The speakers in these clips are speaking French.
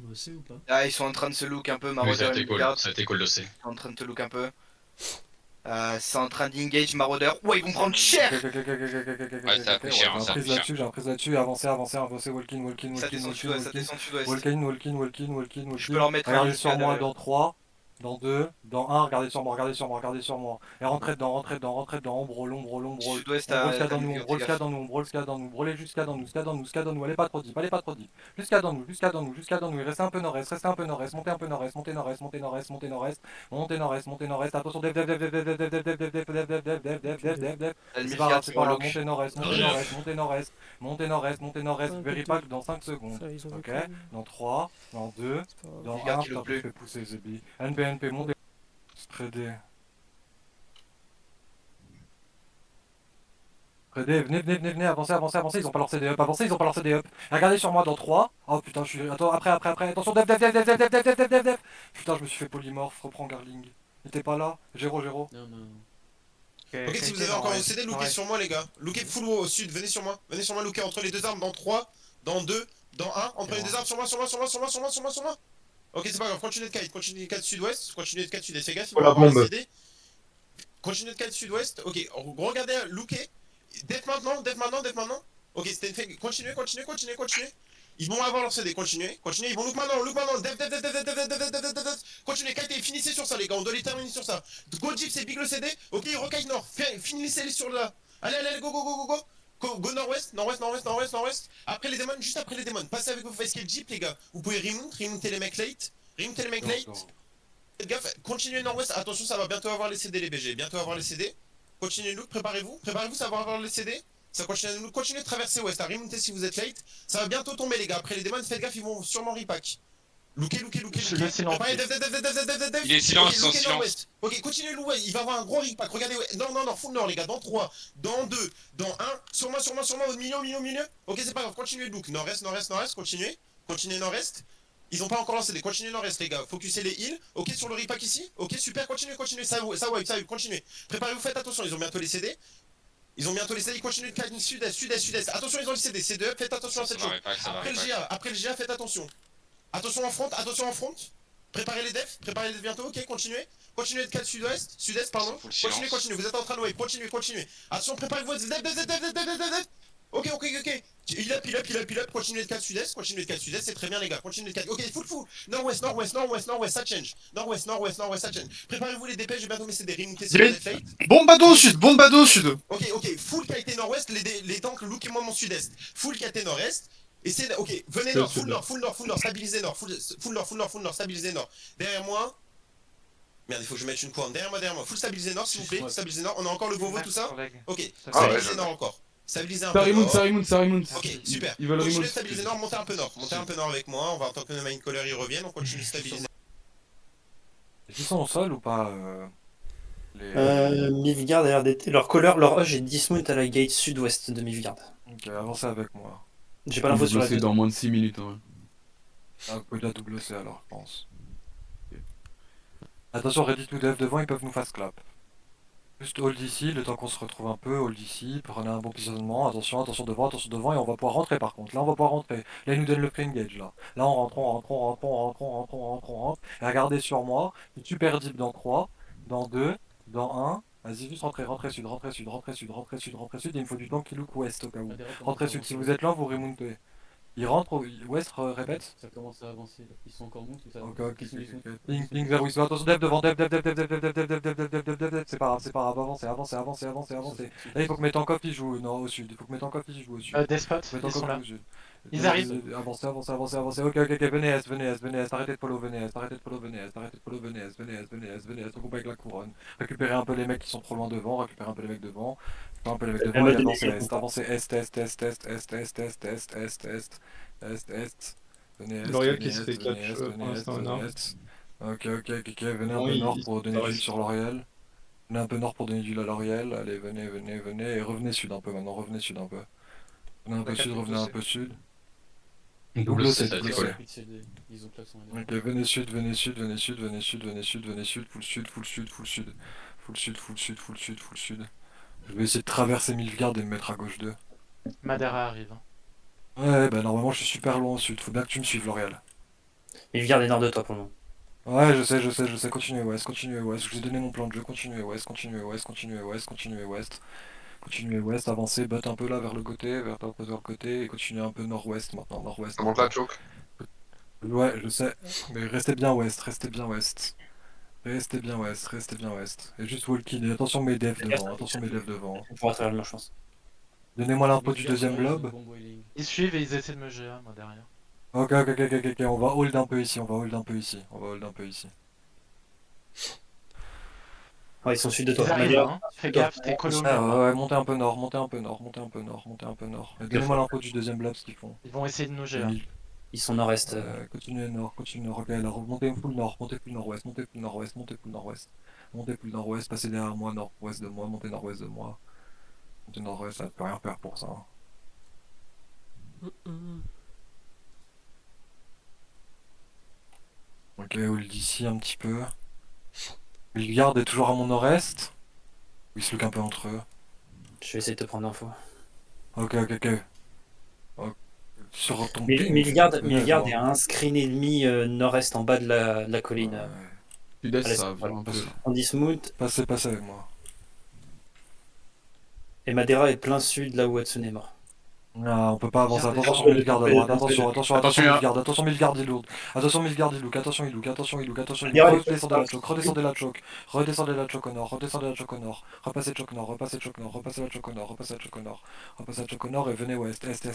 On le sait ou pas? Ah, ils sont en train de se look un peu, Oui, ça a Marauder et été cool, Midgard. ça a été cool de C. Ils sont en train de te look un peu. C'est en train d'engage Marauder. Ouais, ils vont prendre cher. Ouais, ça a pris cher, ça a pris cher. J'ai un prise là-dessus, avancez, walk-in, Ça descend sud-ouest, ça descend sud-ouest. Je peux leur mettre un Regardez Ilka sur moi derrière. dans 3, dans 2, dans 1, regardez sur moi. Et rentrez dedans, ombre, Sud-ouest ombre, à sca dans nous, Midgard, ombre, fais gaffe. sca dans nous, brûlez jusqu'à dans nous, allez pas trop deep. Jusqu'à dans nous, et restez un peu nord-est, montez un peu nord-est, montez nord-est, attention, Elle c'est Midgard, pas on grave, look. montez nord-est, very pack dans 5 secondes, ok, dans 3, dans 2, dans Midgard 1, qui putain, look je me plus. fais pousser Zebi, NP, montez, Fredé, venez, avancez, ils ont pas leur CD up, regardez sur moi dans 3, oh putain, je suis, attends, après, attention, putain, je me suis fait polymorphe, reprends Garling, il était pas là, Géro, Non, non. Ok, si vous avez encore un OCD, lookez sur moi, les gars. Lookez full au sud, venez sur moi, lookez entre les deux armes dans 3, dans 2, dans 1, entre les deux armes, sur moi. Ok, c'est pas grave, continuez de kite sud-ouest, continuez de kite sud-est, fais gaffe, ils vont avoir les CD. Continuez de kite sud-ouest, ok, regardez, lookez. Def maintenant. Ok, c'était une fake. Continuez. Ils vont avoir leur CD, continuez. Ils vont look maintenant. Def. Continuez, kite, finissez sur ça, les gars, on doit les terminer sur ça. Go Jeep, c'est big le CD. Ok, recaille nord, finissez-les sur là. Allez, go nord-ouest. Après les démons, juste après les démons. Passez avec vos face kill Jeep, les gars. Vous pouvez remonter les mecs late. Faites gaffe, continuez nord-ouest. Attention, ça va bientôt avoir les CD, les BG. Continuez look, préparez-vous, ça va avoir les CD. Ça continue, continuez de traverser ouest, à remonter si vous êtes late. Ça va bientôt tomber, les gars. Après les démons, faites gaffe, ils vont sûrement repack. Lookez. Préparez, Il est silence, lookez silence. nord-ouest. Ok, continuez louer, il va avoir un gros repack. Regardez, non, full nord, les gars. Dans 3, dans 2, dans 1. Sur moi, au milieu. Ok, c'est pas grave, continuez look. Nord-est, continuez nord-est. Ils ont pas encore lancé des. Continuez nord-est, les gars. Focusez les heals. Ok, sur le repack ici. Ok, super. Continuez. Ça wipe. Continuez. Préparez-vous, faites attention. Ils ont bientôt les CD. Ils continuent de caler sud-est. Attention, ils ont les CD. C2, faites attention à cette chose. Après le GA, faites attention. Attention en front. Préparez les defs bientôt. Ok, continuez. Continuez de caler sud-est, pardon. Continuez. Vous êtes en train de wave. Continuez. Attention, préparez-vous. Def. Ok. Il up, continuez de 4 sud-est, c'est très bien les gars, continuez de 4. Ok, full. Nord-ouest, ça change. Nord-ouest, ça change. Préparez-vous les dépêches, j'ai bientôt mes CD, remontez si vous êtes late. Bombado au sud. Ok, full qualité nord-ouest, les tanks, lookez-moi mon sud-est. Full qualité nord-est. Et c'est, ok, venez nord, full nord, stabilisez nord, full nord, stabilisez nord. Derrière moi. Merde, il faut que je mette une couronne. Derrière moi, full stabilisez nord, s'il vous plaît. Stabilisez nord, on a encore le Vovo, tout ça. Ok, stabilisez nord encore. Stabilisez un peu nord. Ça remonte. Ok, super. Ils veulent Continuez de remonte. stabiliser nord, montez un peu nord avec moi, on va attendre que le main caller y revienne, on continue de stabiliser. Ils sont au sol ou pas Mivgard a l'air d'être. Leur couleur, leur hush est dismount à la gate sud-ouest de Mivgard. Ok, avancez avec moi. J'ai pas l'info sur la C'est dans moins de 6 minutes. Hein. Ah, vous pouvez la double C alors, je pense. Attention, ready to dev devant, ils peuvent nous fast clap. Juste hold ici, le temps qu'on se retrouve un peu, hold ici, prenez un bon positionnement, attention devant, et on va pouvoir rentrer par contre. Là, on va pouvoir rentrer. Là, ils nous donnent le free engage, là. Là, on rentre. Et regardez sur moi, super deep dans 3, dans 2, dans 1. Vas-y, juste rentrez sud. Il me faut du temps qui look ouest au cas où. Rentrez sud, si vous êtes là, vous remontez. Ils rentrent au ouest, répète. Ça commence à avancer, là. Ils sont encore montés, ça avance. Ok. Ping vers où ils sont. Attention, dev devant, dev. C'est pas grave, avancez. Là, il faut que mes tankoff ils jouent au sud. Despot, ils sont là. Ils arrivent. Avancez. Ok. Venez est. Arrêtez de follow, venez est. Regroupez avec la couronne. Récupérez un peu les mecs qui sont trop loin devant. Récupérez un peu les mecs devant. Et avancez est. Avancez est. Venez est. L'Oriel qui se fait catch pour l'instant au nord. Ok. Venez un peu nord pour donner du heal sur l'Oriel. Venez un peu nord pour donner du heal à l'Oriel. Allez, venez. Et revenez sud un peu maintenant. Venez un peu sud, revenez un peu sud. Double C. Ils ont klaxon. Ok, venez sud. Full sud. Je vais essayer de traverser Milfgard et me mettre à gauche d'eux. Madara arrive. Ouais, bah normalement je suis super loin au sud. Faut bien que tu me suives, L'Oréal. Il garde les nord de toi pour le moment. Ouais, je sais, continuez West, je vous ai donné mon plan de jeu, continuez West, continuez West, continuez West, continuez West. Continuez West, avancez, butt un peu là vers le côté, vers le côté, et continuez un peu nord-ouest maintenant, nord-ouest. Ça monte la choke. Ouais, je sais, mais restez bien West, restez bien West. Restez bien West, restez bien West. Et juste walk-in, et attention mes devs devant, attention mes devs devant. On pourra travers le je pense. Donnez-moi l'info du deuxième blob. Ils suivent et ils essaient de me GA, moi derrière. Ok, on va hold un peu ici, on va hold un peu ici, on va hold un peu ici. Ouais, ils sont sud de toi. Ils arrivent, Malia. hein. Fais gaffe, t'es collé au Ah, mur. ouais, montez un peu nord, montez un peu nord, montez un peu nord, montez un peu nord. Et donnez-moi l'info du deuxième blob, ce qu'ils font. Ils vont essayer de nous GA. Ils sont nord-est. Continuez nord, ok, alors montez full nord, montez full nord-ouest, montez full nord-ouest, montez full nord-ouest. Montez full nord-ouest, passez derrière moi, nord-ouest de moi, montez nord-ouest de moi. Montez nord-ouest, ça ne peut rien faire pour ça. Ok, hold ici un petit peu. Le garde est toujours à mon nord-est. Ou il se look un peu entre eux. Je vais essayer de te prendre l'info. Ok. Sur ton Milgard est à un screen et demi nord-est en bas de la colline. Sud-est, Allez, ça ouais. vient un peu. On dit smooth. Passez avec moi. Et Madeira est plein sud là où Hatsune est mort. Ah, on peut pas avancer, Viens, attention déjà. Milgard à droite, attention Milgard, attention Milgard il lourd, attention Milgard il look, attention il look, redescendez la choke, redescendez la choke au nord, repassez choke nord, repassez la choke au nord et venez ouest, est, Je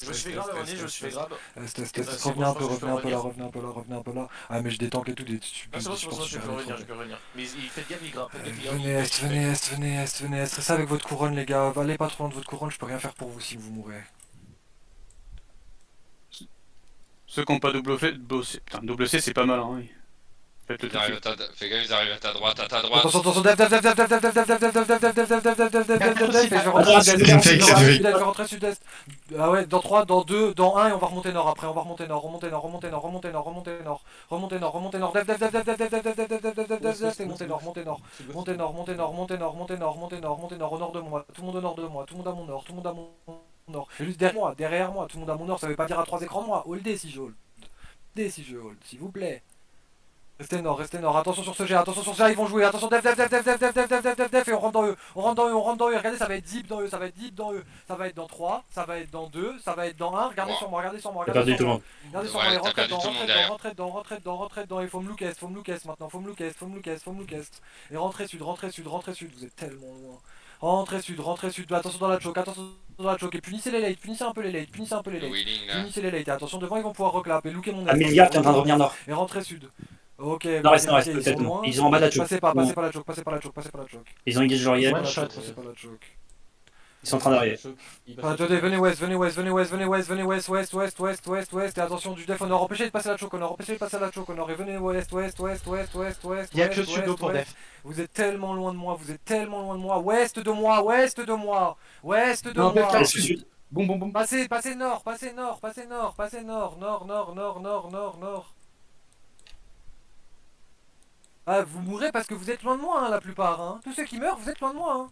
me suis fait grave avant je me suis fait grave. revenez un peu là, ah mais je détank et tout, Ah, c'est bon, je peux revenir. Mais il fait gaffe, il grappe. venez est, restez avec votre couronne les gars, allez pas trop loin de votre couronne, je peux rien faire pour vous si vous mourrez. Ceux qui n'ont pas double C, c'est pas mal, hein. Faites le Ils arrivent truc. à ta... Fais gaffe, ils arrivent à ta droite, à ta droite. Attention, dev, je vais rentrer sud-est. Ah ouais, dans 3, dans 2, dans 1 et on va remonter nord après, on va remonter nord, remonter nord, et monter nord, au nord de moi, tout le monde au nord de moi, tout le monde à mon nord, et juste derrière moi, tout le monde à mon nord, ça veut pas dire à 3 écrans de moi, holdez si je hold, s'il vous plaît. Restez nord, attention sur ce jet, ils vont jouer, attention, def, et on rentre dans eux, regardez, ça va être deep dans eux, ça va être dans 3, ça va être dans 2, ça va être dans 1, regardez sur moi, T'as perdu tout le monde. Regardez sur moi, et rentrez dedans, et faut me look est maintenant, faut me look est, et rentrez sud, vous êtes tellement loin. Rentrez sud, attention dans la choke, et punissez les lates, punissez un peu les lates, Le wheeling là. punissez les lates, et attention devant ils vont pouvoir reclap, et looker mon Ah, Milgard qui est en train de revenir nord. et rentrez sud. Ok, Nord-est, ok, ils peut-être. sont loin. Ils sont en bas de la choke. Passez pas la choke. Ils ont engagé leur IM. One shot. Passez pas la choke. Ils sont en train d'arriver. Attendez, venez ouest, et attention du def au nord, empêchez de passer la choke au nord, et venez ouest, Il y a que Sudo pour def. Vous êtes tellement loin de moi, ouest de moi, Allez, sud. Bon. Passez nord, nord. Ah, vous mourrez parce que vous êtes loin de moi, hein, la plupart, hein. Tous ceux qui meurent, vous êtes loin de moi, hein.